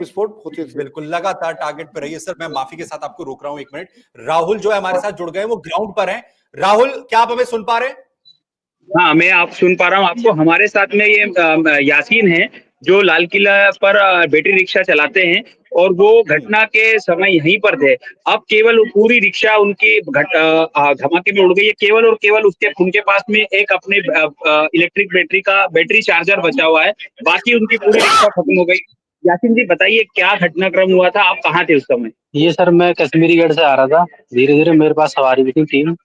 विस्फोट होते थे। बिल्कुल लगातार टारगेट पे रहिए सर। मैं माफी के साथ आपको रोक रहा हूं, 1 मिनट। राहुल जो है हमारे साथ जुड़ गए, वो ग्राउंड पर हैं। राहुल, क्या आप हमें सुन पा रहे हैं? हाँ, मैं आप सुन पा रहा हूँ आपको। हमारे साथ में ये यासीन है जो लाल किला पर बैटरी रिक्शा चलाते हैं और वो घटना के समय यहीं पर थे। अब केवल वो पूरी रिक्शा उनकी धमाके में उड़ गई है। केवल और केवल उनके पास में एक अपने इलेक्ट्रिक बैटरी चार्जर बचा हुआ है। बाकी उनकी पूरी रिक्शा खत्म हो गई। यासीन जी बताइए क्या घटनाक्रम हुआ था, आप कहाँ थे उस समय? ये सर मैं कश्मीरी गेट से आ रहा था। धीरे धीरे मेरे पास सवारी भी थी 3,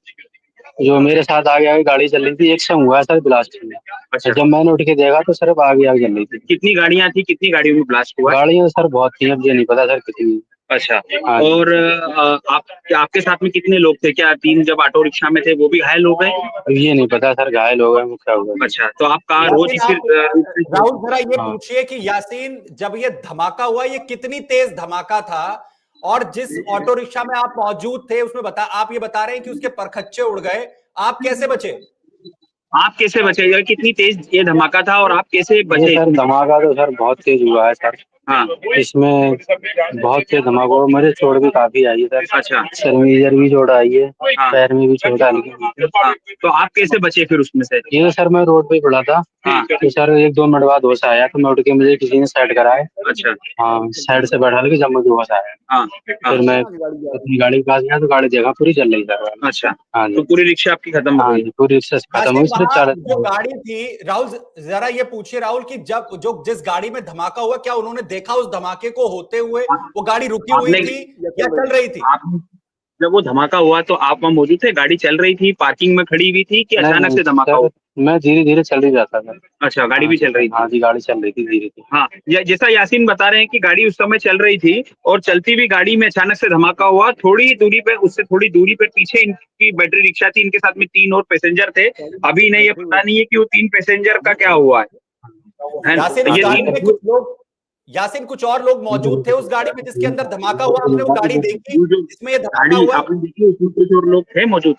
जो मेरे साथ आगे आगे गाड़ी चल रही थी। एक से हुआ है सर ब्लास्ट में। अच्छा। जब मैंने उठ के देखा तो सिर्फ आगे आगे चल रही थी। कितनी गाड़ियां थी, कितनी गाड़ियों में ब्लास्ट हुआ? गाड़ियां सर बहुत थी, अब ये नहीं पता सर कितनी। अच्छा। हाँ। और आपके साथ में कितने लोग थे? क्या 3 जब ऑटो रिक्शा में थे वो भी घायल हो गए? ये नहीं पता सर घायल हो गए वो क्या हुआ। अच्छा, तो आपका रोज राहुल जरा ये हाँ। पूछिए कि यासीन, जब ये धमाका हुआ, ये कितनी तेज धमाका था? और जिस ऑटो रिक्शा में आप मौजूद थे उसमें आप ये बता रहे हैं कि उसके परखच्चे उड़ गए, आप कैसे बचे? आप कैसे बचे? कितनी तेज ये धमाका था और आप कैसे बचे? सर धमाका तो सर बहुत तेज हुआ है सर। हाँ। इसमें बहुत तेज धमाका हुआ, मुझे चोट भी काफी आई है सर। अच्छा। सर में इधर भी चोट आई है। हाँ। पैर में भी चोट आई है। हाँ। तो आप कैसे बचे फिर उसमें से? ये सर मैं रोड पे पड़ा था। हाँ। तो सर 1-2 मिनट बाद होश आया, तो मैं उठ के मुझे किसी ने साइड कराया। अच्छा। हाँ, साइड से बैठा के जब मुझे होश आया। हाँ। फिर मैं अपनी गाड़ी के पास गया तो गाड़ी देखा पूरी चल रही सर। अच्छा। हाँ जी। तो पूरी रिक्शा आपकी खत्म हो हाँ गई? जी, पूरी रिक्शा खत्म हुई। सिर्फ वहां जो गाड़ी थी, राहुल जरा ये पूछिए राहुल कि जिस गाड़ी में धमाका हुआ, क्या उन्होंने देखा उस धमाके को होते हुए? वो गाड़ी रुकी हुई थी या चल रही थी? जब वो धमाका हुआ तो आप वहाँ मौजूद थे? गाड़ी चल रही थी, पार्किंग में खड़ी हुई थी कि अचानक से धमाका हुआ? मैं धीरे धीरे चल ही जाता था। अच्छा, गाड़ी भी चल रही थी? हाँ जी, गाड़ी चल रही थी धीरे धीरे। हाँ, जैसा यासीन बता रहे हैं कि गाड़ी उस समय चल रही थी और चलती हुई गाड़ी में अचानक से धमाका हुआ। उससे थोड़ी दूरी पर पीछे इनकी बैटरी रिक्शा थी। इनके साथ में 3 और पैसेंजर थे। अभी इन्हें ये पता नहीं है कि वो 3 पैसेंजर का क्या हुआ है। यासीन, कुछ और लोग मौजूद थे उस गाड़ी में जिसके अंदर धमाका हुआ? आपने वो गाड़ी देखी जिसमें ये धमाका हुआ? आपने देखी उसमें कुछ और लोग थे मौजूद?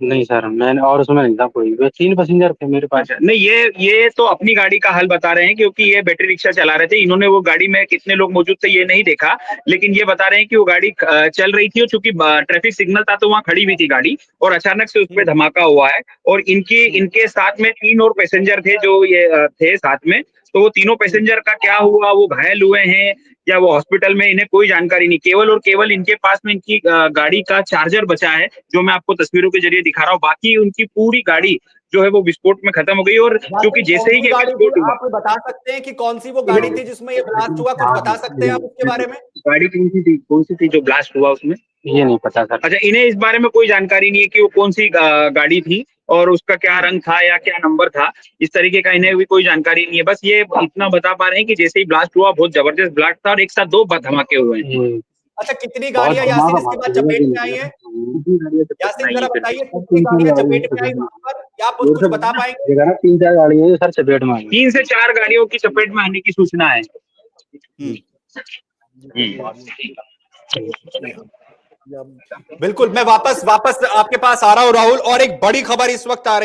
नहीं सर, मैंने और उसमें नहीं था कोई। 3 पैसेंजर थे मेरे पास। नहीं, ये तो अपनी गाड़ी का हाल बता रहे हैं क्योंकि ये बैटरी रिक्शा चला रहे थे। इन्होंने वो गाड़ी में कितने लोग मौजूद थे ये नहीं देखा, लेकिन ये बता रहे हैं कि वो गाड़ी चल रही थी और चूंकि ट्रैफिक सिग्नल था तो वहाँ खड़ी हुई थी गाड़ी और अचानक से उस पर धमाका हुआ है। और इनके साथ में 3 और पैसेंजर थे जो ये थे साथ में। तो वो तीनों पैसेंजर का क्या हुआ, वो घायल हुए हैं या वो हॉस्पिटल में, इन्हें कोई जानकारी नहीं। केवल और केवल इनके पास में इनकी गाड़ी का चार्जर बचा है जो मैं आपको तस्वीरों के जरिए दिखा रहा हूँ। बाकी उनकी पूरी गाड़ी जो है वो विस्फोट में खत्म हो गई। और क्योंकि जैसे ही ये विस्फोट हुआ, आप बता सकते हैं कि कौन सी वो गाड़ी थी जिसमें ये ब्लास्ट हुआ? कुछ बता सकते हैं आप उसके बारे में? गाड़ी कौन सी थी जो ब्लास्ट हुआ उसमें? ये नहीं पता सर। अच्छा, इन्हें इस बारे में कोई जानकारी नहीं है कि वो कौन सी गाड़ी थी और उसका क्या रंग था या क्या नंबर था। इस तरीके का इन्हें भी कोई जानकारी नहीं है। बस ये इतना बता पा रहे हैं कि जैसे ही ब्लास्ट हुआ बहुत जबरदस्त ब्लास्ट था और एक साथ 2 धमाके हुए हैं। अच्छा, कितनी गाड़ियां यासीन इसके बाद चपेट में आई हैं? यासीन जरा बताइए कितनी गाड़ियां चपेट में आई वहां पर? क्या आप कुछ बता पाएंगे? 3-4 गाड़ियां सर चपेट में आई। 3 से 4 गाड़ियों की चपेट में आने की सूचना है। बिल्कुल, मैं वापस आपके पास आ रहा हूं राहुल, और एक बड़ी खबर इस वक्त आ रही